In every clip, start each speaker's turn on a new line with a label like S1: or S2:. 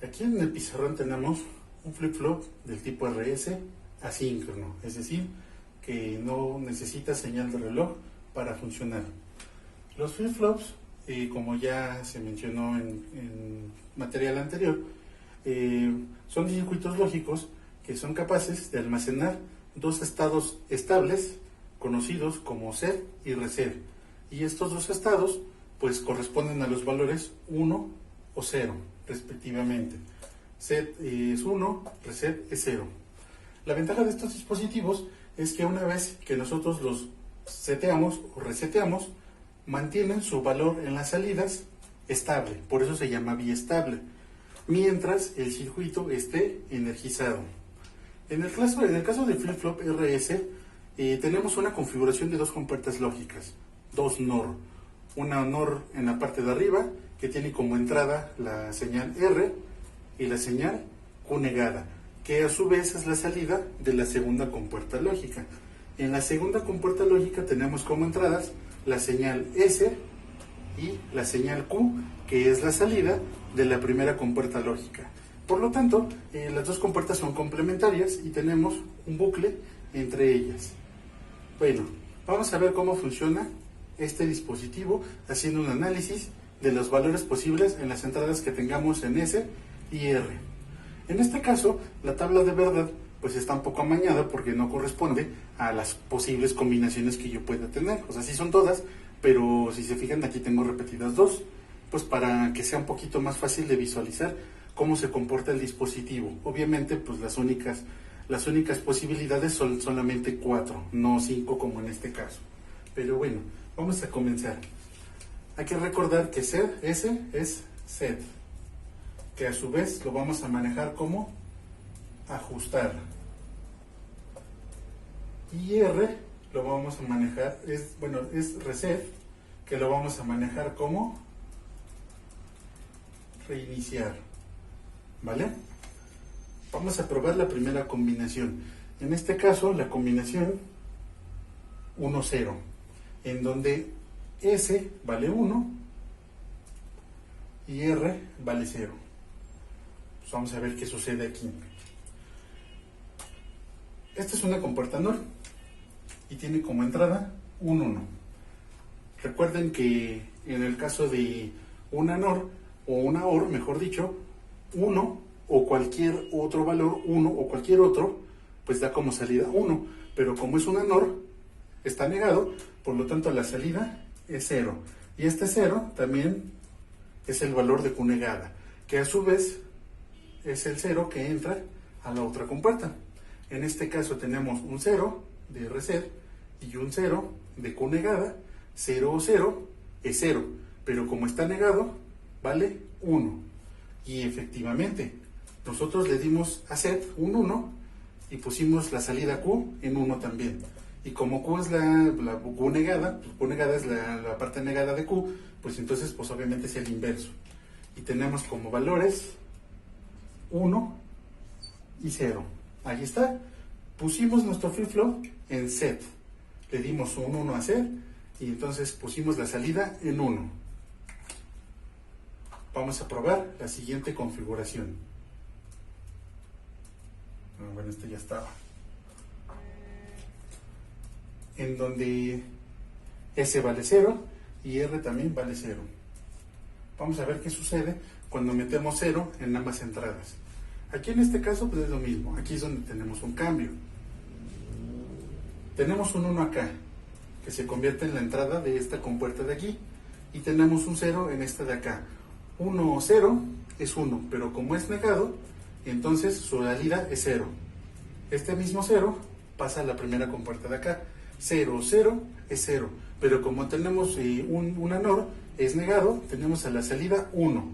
S1: Aquí en el pizarrón tenemos un flip-flop del tipo RS asíncrono, es decir, que no necesita señal de reloj para funcionar. Los flip-flops, como ya se mencionó en material anterior, son circuitos lógicos que son capaces de almacenar dos estados estables conocidos como set y reset, y estos dos estados pues corresponden a los valores 1 o 0 respectivamente. Set es 1, reset es 0. La ventaja de estos dispositivos es que una vez que nosotros los seteamos o reseteamos, mantienen su valor en las salidas estable, por eso se llama biestable, mientras el circuito esté energizado. En el caso del flip-flop RS, tenemos una configuración de dos compuertas lógicas, dos NOR. Una NOR en la parte de arriba, que tiene como entrada la señal R y la señal Q negada, que a su vez es la salida de la segunda compuerta lógica. En la segunda compuerta lógica tenemos como entradas la señal S y la señal Q, que es la salida de la primera compuerta lógica. Por lo tanto, las dos compuertas son complementarias y tenemos un bucle entre ellas. Bueno, vamos a ver cómo funciona este dispositivo haciendo un análisis de los valores posibles en las entradas que tengamos en S y R. En este caso, la tabla de verdad pues está un poco amañada porque no corresponde a las posibles combinaciones que yo pueda tener. O sea, sí son todas, pero si se fijan aquí tengo repetidas dos, pues para que sea un poquito más fácil de visualizar cómo se comporta el dispositivo. Obviamente, pues las únicas posibilidades son solamente 4, no 5 como en este caso. Pero bueno, vamos a comenzar. Hay que recordar que S es set, que a su vez lo vamos a manejar como ajustar. Y R lo vamos a manejar, es reset, que lo vamos a manejar como reiniciar. ¿Vale? Vamos a probar la primera combinación. En este caso, la combinación 1-0, en donde S vale 1 y R vale 0. Pues vamos a ver qué sucede aquí. Esta es una compuerta NOR y tiene como entrada un 1. Recuerden que en el caso de una NOR o una OR, mejor dicho, 1 o cualquier otro valor, 1 o cualquier otro, pues da como salida 1, pero como es una NOR, está negado, por lo tanto la salida es 0, y este 0 también es el valor de Q negada, que a su vez es el 0 que entra a la otra compuerta. En este caso tenemos un 0 de reset y un 0 de Q negada. 0 o 0 es 0, pero como está negado, vale 1. Y efectivamente, nosotros le dimos a set un 1 y pusimos la salida Q en 1 también. Y como Q es la Q negada, pues Q negada es la parte negada de Q, pues entonces pues obviamente es el inverso. Y tenemos como valores 1 y 0. Ahí está. Pusimos nuestro flip-flop en set. Le dimos un 1 a set y entonces pusimos la salida en 1. Vamos a probar la siguiente configuración. Bueno, este ya estaba. En donde S vale 0 y R también vale 0. Vamos a ver qué sucede cuando metemos 0 en ambas entradas. Aquí en este caso pues es lo mismo. Aquí es donde tenemos un cambio. Tenemos un 1 acá, que se convierte en la entrada de esta compuerta de aquí. Y tenemos un 0 en esta de acá. 1 o 0 es 1, pero como es negado, entonces su salida es 0. Este mismo 0 pasa a la primera compuerta de acá. 0 o 0 es 0, pero como tenemos una NOR, es negado, tenemos a la salida 1.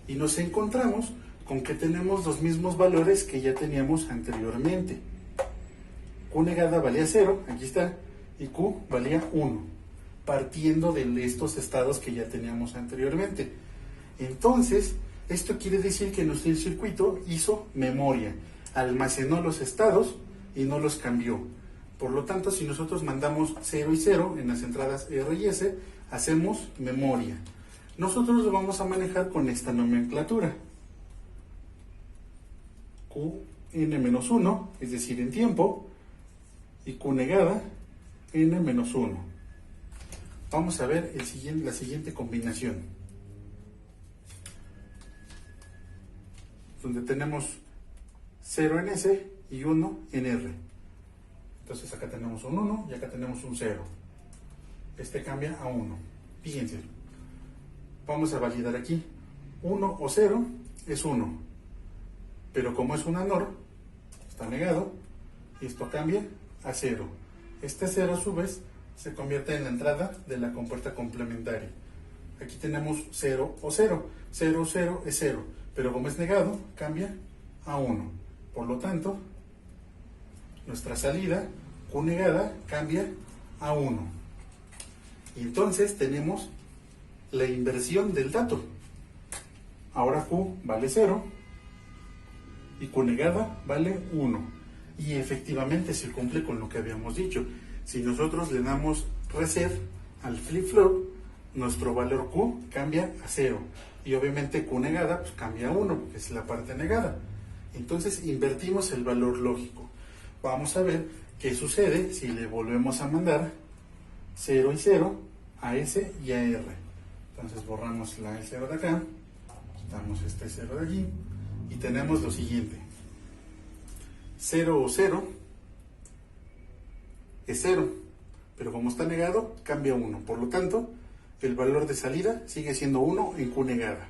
S1: Y nos encontramos con que tenemos los mismos valores que ya teníamos anteriormente. Q negada valía 0, aquí está, y Q valía 1, partiendo de estos estados que ya teníamos anteriormente. Entonces, esto quiere decir que nuestro circuito hizo memoria, almacenó los estados y no los cambió. Por lo tanto, si nosotros mandamos 0 y 0 en las entradas R y S, hacemos memoria. Nosotros lo vamos a manejar con esta nomenclatura. Qn-1, es decir, en tiempo, y Q negada, n-1. Vamos a ver la siguiente combinación, donde tenemos 0 en S y 1 en R. Entonces acá tenemos un 1 y acá tenemos un 0. Este cambia a 1. Fíjense, vamos a validar aquí. 1 o 0 es 1, pero como es una NOR, está negado, y esto cambia a 0. Este 0 a su vez se convierte en la entrada de la compuerta complementaria. Aquí tenemos 0 o 0. 0 o 0 es 0, pero como es negado, cambia a 1. Por lo tanto, nuestra salida, Q negada, cambia a 1. Y entonces tenemos la inversión del dato. Ahora Q vale 0 y Q negada vale 1. Y efectivamente se cumple con lo que habíamos dicho. Si nosotros le damos reset al flip-flop, nuestro valor Q cambia a 0. Y obviamente Q negada pues cambia a 1, porque es la parte negada. Entonces invertimos el valor lógico. Vamos a ver qué sucede si le volvemos a mandar 0 y 0 a S y a R. Entonces borramos el 0 de acá, quitamos este 0 de allí y tenemos lo siguiente. 0 o 0 es 0, pero como está negado, cambia 1. Por lo tanto, el valor de salida sigue siendo 1 en Q negada.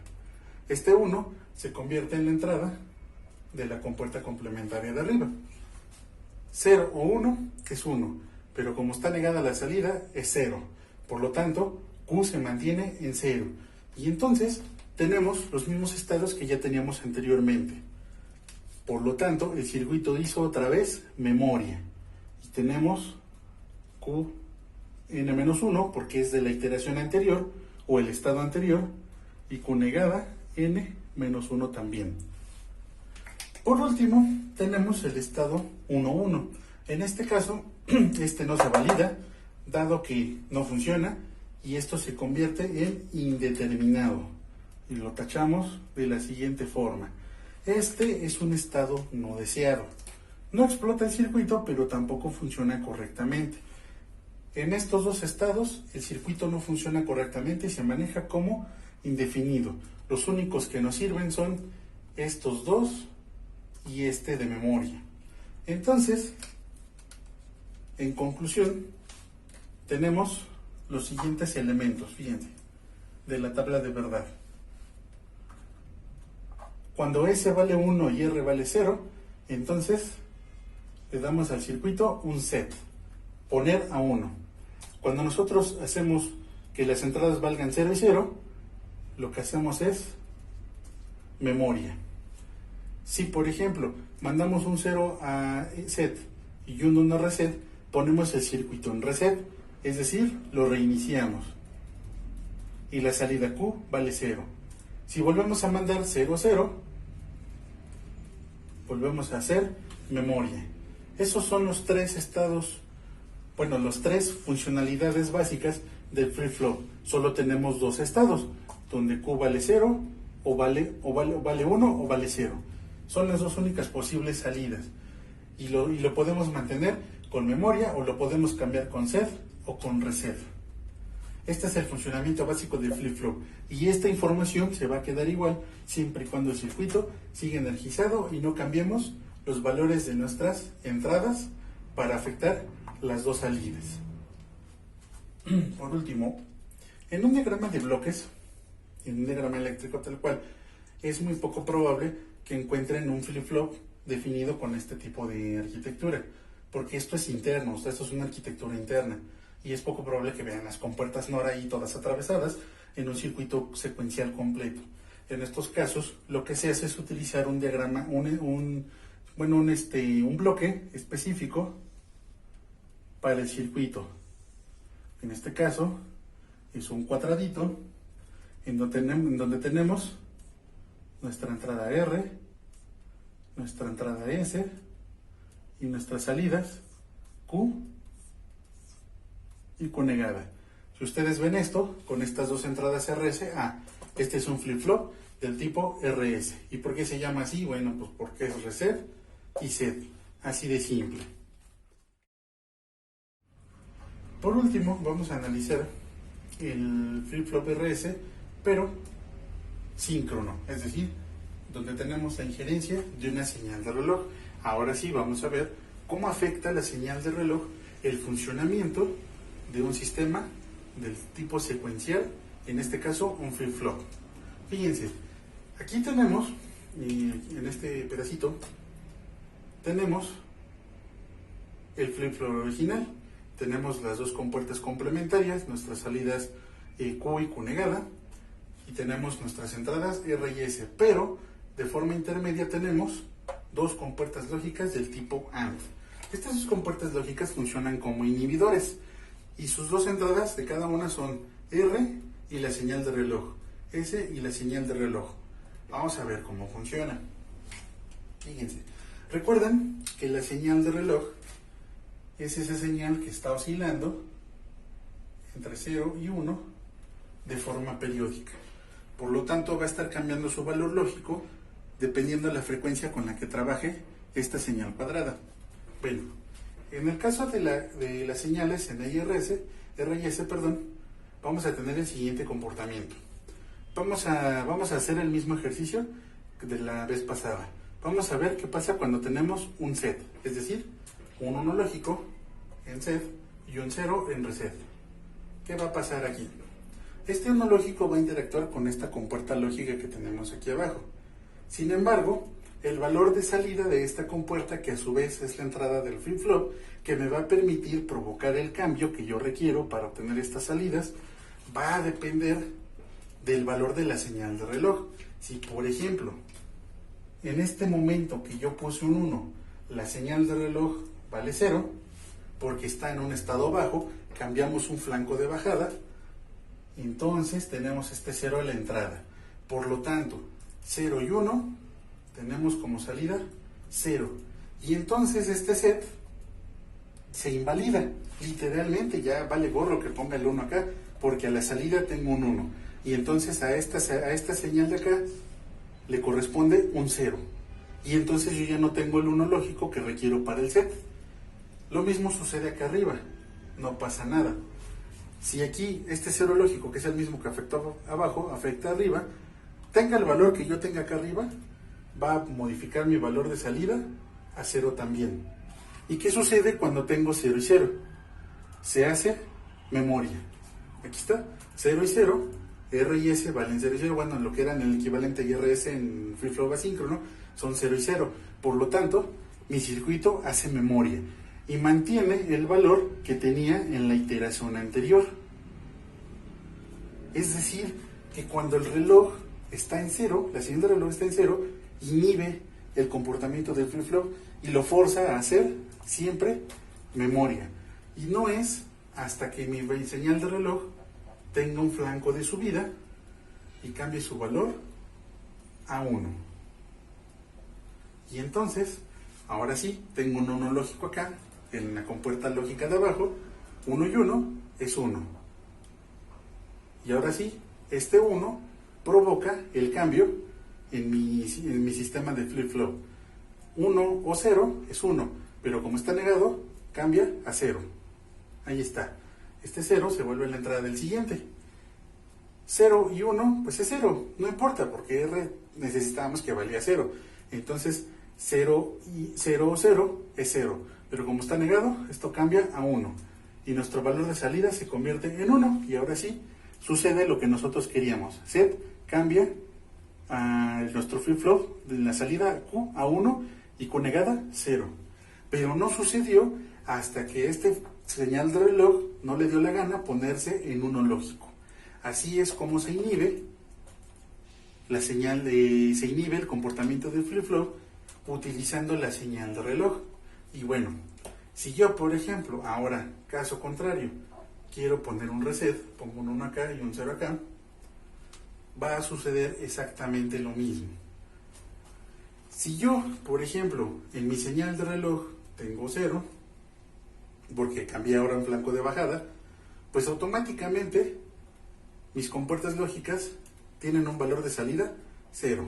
S1: Este 1 se convierte en la entrada de la compuerta complementaria de arriba. 0 o 1 es 1, pero como está negada la salida, es 0. Por lo tanto, Q se mantiene en 0. Y entonces tenemos los mismos estados que ya teníamos anteriormente. Por lo tanto, el circuito hizo otra vez memoria. Y tenemos Qn-1 porque es de la iteración anterior o el estado anterior, y Q negada n-1 también. Por último, tenemos el estado 1-1. En este caso, este no se valida, dado que no funciona, y esto se convierte en indeterminado. Y lo tachamos de la siguiente forma. Este es un estado no deseado. No explota el circuito, pero tampoco funciona correctamente. En estos dos estados, el circuito no funciona correctamente y se maneja como indefinido. Los únicos que nos sirven son estos dos y este de memoria. Entonces, en conclusión, tenemos los siguientes elementos, fíjense, de la tabla de verdad. Cuando S vale 1 y R vale 0, entonces le damos al circuito un set, poner a 1. Cuando nosotros hacemos que las entradas valgan 0 y 0, lo que hacemos es memoria. Si, por ejemplo, mandamos un 0 a set y un 1 a reset, ponemos el circuito en reset, es decir, lo reiniciamos. Y la salida Q vale 0. Si volvemos a mandar 0, 0, volvemos a hacer memoria. Esos son los tres estados, bueno, las tres funcionalidades básicas del flip-flop. Solo tenemos dos estados, donde Q vale 0, o vale 1 o vale 0. Son las dos únicas posibles salidas. Y lo podemos mantener con memoria o lo podemos cambiar con set o con reset. Este es el funcionamiento básico del flip-flop. Y esta información se va a quedar igual siempre y cuando el circuito siga energizado y no cambiemos los valores de nuestras entradas para afectar las dos salidas. Por último, en un diagrama de bloques, en un diagrama eléctrico tal cual, es muy poco probable que encuentren un flip-flop definido con este tipo de arquitectura, porque esto es interno, o sea, esto es una arquitectura interna, y es poco probable que vean las compuertas NOR ahí todas atravesadas en un circuito secuencial completo. En estos casos, lo que se hace es utilizar un diagrama, un bloque específico para el circuito. En este caso, es un cuadradito en donde tenemos nuestra entrada R, nuestra entrada S y nuestras salidas Q y Q negada. Si ustedes ven esto, con estas dos entradas RS, Este es un flip-flop del tipo RS. ¿Y por qué se llama así? Bueno, pues porque es reset y set. Así de simple. Por último, vamos a analizar el flip-flop RS, pero síncrono, es decir, donde tenemos la injerencia de una señal de reloj. Ahora sí, vamos a ver cómo afecta la señal de reloj el funcionamiento de un sistema del tipo secuencial, en este caso un flip-flop. Fíjense, aquí tenemos, en este pedacito, tenemos el flip-flop original. Tenemos las dos compuertas complementarias, nuestras salidas Q y Q negada, y tenemos nuestras entradas R y S, pero de forma intermedia tenemos dos compuertas lógicas del tipo AND. Estas dos compuertas lógicas funcionan como inhibidores y sus dos entradas de cada una son R y la señal de reloj, S y la señal de reloj. Vamos a ver cómo funciona. Fíjense, recuerden que la señal de reloj es esa señal que está oscilando entre 0 y 1 de forma periódica. Por lo tanto, va a estar cambiando su valor lógico dependiendo de la frecuencia con la que trabaje esta señal cuadrada. Bueno, en el caso de las señales en R y S, vamos a tener el siguiente comportamiento. Vamos a hacer el mismo ejercicio de la vez pasada. Vamos a ver qué pasa cuando tenemos un set, es decir, un 1 lógico en set y un 0 en reset. ¿Qué va a pasar aquí? Este 1 lógico va a interactuar con esta compuerta lógica que tenemos aquí abajo. Sin embargo, el valor de salida de esta compuerta, que a su vez es la entrada del flip-flop, que me va a permitir provocar el cambio que yo requiero para obtener estas salidas, va a depender del valor de la señal de reloj. Si, por ejemplo, en este momento que yo puse un 1, la señal de reloj vale 0, porque está en un estado bajo, cambiamos un flanco de bajada, entonces tenemos este 0 a la entrada. Por lo tanto, 0 y 1 tenemos como salida 0. Y entonces este set se invalida. Literalmente ya vale gorro que ponga el 1 acá, porque a la salida tengo un 1. Y entonces a esta señal de acá le corresponde un 0. Y entonces yo ya no tengo el 1 lógico que requiero para el set. Lo mismo sucede acá arriba. No pasa nada. Si aquí este 0 lógico, que es el mismo que afectó abajo, afecta arriba, tenga el valor que yo tenga acá arriba, va a modificar mi valor de salida a 0 también. ¿Y qué sucede cuando tengo 0 y 0? Se hace memoria. Aquí está, 0 y 0, R y S valen 0 y 0. Bueno, lo que eran el equivalente IRS en flip-flop asíncrono son 0 y 0. Por lo tanto, mi circuito hace memoria y mantiene el valor que tenía en la iteración anterior. Es decir, que cuando el reloj está en 0, la señal de reloj está en 0, inhibe el comportamiento del flip-flop y lo forza a hacer siempre memoria. Y no es hasta que mi señal de reloj tenga un flanco de subida y cambie su valor a 1. Y entonces, ahora sí, tengo un 1 lógico acá, en la compuerta lógica de abajo, 1 y 1 es 1. Y ahora sí, este 1 provoca el cambio en mi sistema de flip-flop. 1 o 0 es 1, pero como está negado, cambia a 0. Ahí está. Este 0 se vuelve la entrada del siguiente. 0 y 1, pues es 0, no importa, porque R necesitábamos que valía 0. Entonces, 0 y 0 o 0 es 0, pero como está negado, esto cambia a 1. Y nuestro valor de salida se convierte en 1, y ahora sí, sucede lo que nosotros queríamos. Set cambia a nuestro flip-flop de la salida Q a 1 y Q negada 0. Pero no sucedió hasta que este señal de reloj no le dio la gana ponerse en 1 lógico. Así es como se inhibe se inhibe el comportamiento del flip-flop utilizando la señal de reloj. Y bueno, si yo, por ejemplo, ahora, caso contrario, quiero poner un reset, pongo un 1 acá y un 0 acá, va a suceder exactamente lo mismo. Si yo, por ejemplo, en mi señal de reloj tengo 0, porque cambié ahora un flanco de bajada, pues automáticamente mis compuertas lógicas tienen un valor de salida 0.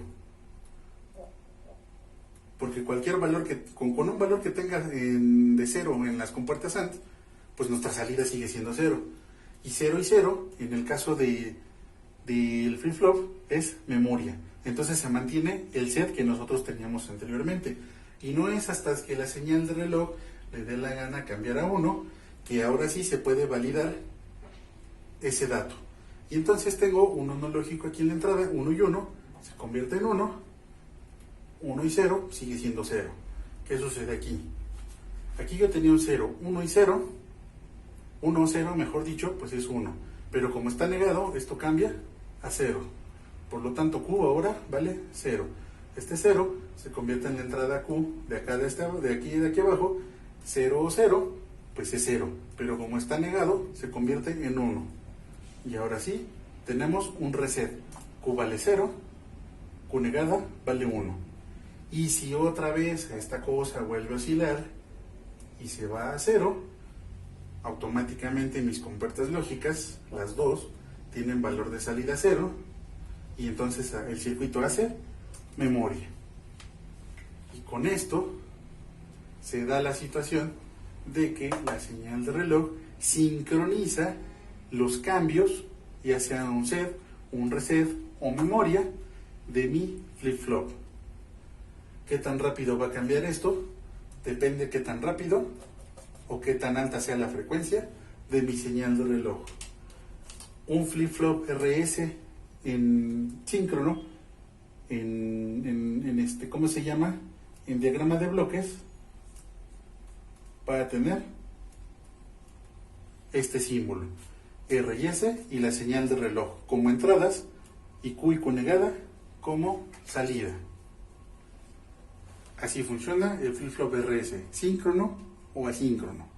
S1: Porque cualquier valor con un valor que tenga de 0 en las compuertas AND, pues nuestra salida sigue siendo 0. Y 0, en el caso del flip-flop, es memoria. Entonces se mantiene el set que nosotros teníamos anteriormente. Y no es hasta que la señal de reloj le dé la gana cambiar a 1, que ahora sí se puede validar ese dato. Y entonces tengo un 1 lógico aquí en la entrada, 1 y 1, se convierte en 1, 1 y 0 sigue siendo 0. ¿Qué sucede aquí? Aquí yo tenía un 0, 1 y 0, 1 o 0, mejor dicho, pues es 1. Pero como está negado, esto cambia a 0. Por lo tanto, Q ahora vale 0. Este 0 se convierte en la entrada Q de acá, de aquí y de aquí abajo. 0 o 0, pues es 0. Pero como está negado, se convierte en 1. Y ahora sí, tenemos un reset. Q vale 0, Q negada vale 1. Y si otra vez esta cosa vuelve a oscilar y se va a 0, automáticamente mis compuertas lógicas, las dos, tienen valor de salida 0, y entonces el circuito hace memoria. Y con esto se da la situación de que la señal de reloj sincroniza los cambios, ya sea un set, un reset o memoria, de mi flip-flop. ¿Qué tan rápido va a cambiar esto? Depende qué tan rápido o qué tan alta sea la frecuencia de mi señal de reloj. Un flip-flop RS en síncrono, ¿cómo se llama? En diagrama de bloques, va a tener este símbolo, R y S, y la señal de reloj como entradas, y Q y Q negada como salida. Así funciona el flip-flop RS, síncrono o asíncrono.